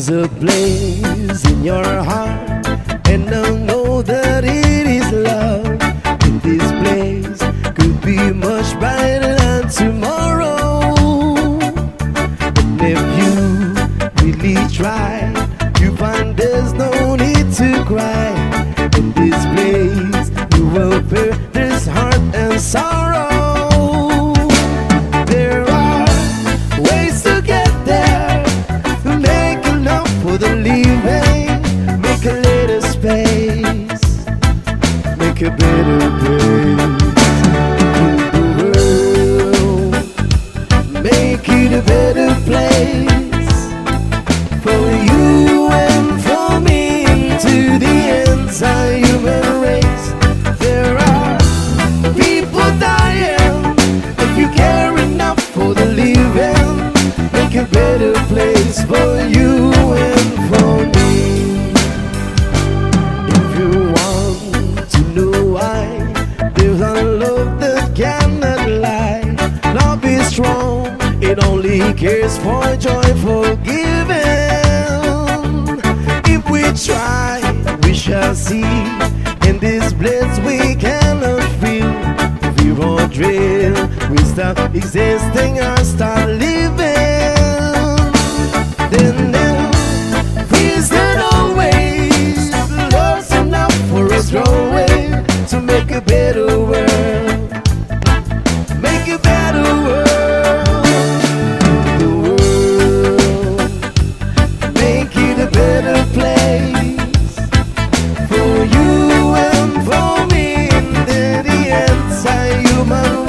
There's a place in your heart, and I know that it is love. And this place could be much brighter than tomorrow. And if you really try, you find there's no need to cry. In this place you will bear this heart and sorrow. There are ways to get there. Make enough for the living. Make a little space. Make a better place in the world. Make it a better place for you and for me, into the entire human race. There are people dying. If you care enough for the living, make a better place for you and for me. If you want to know why, there's a love that cannot lie. Love is strong, it only cares for joyful giving. If we try, we shall see. In this bliss we cannot feel. If we won't drill, we stop existing or start living. Then is there always love's enough for us growing to make a better world? Make a better world. The world. Make it a better place for you and for me, and the entire human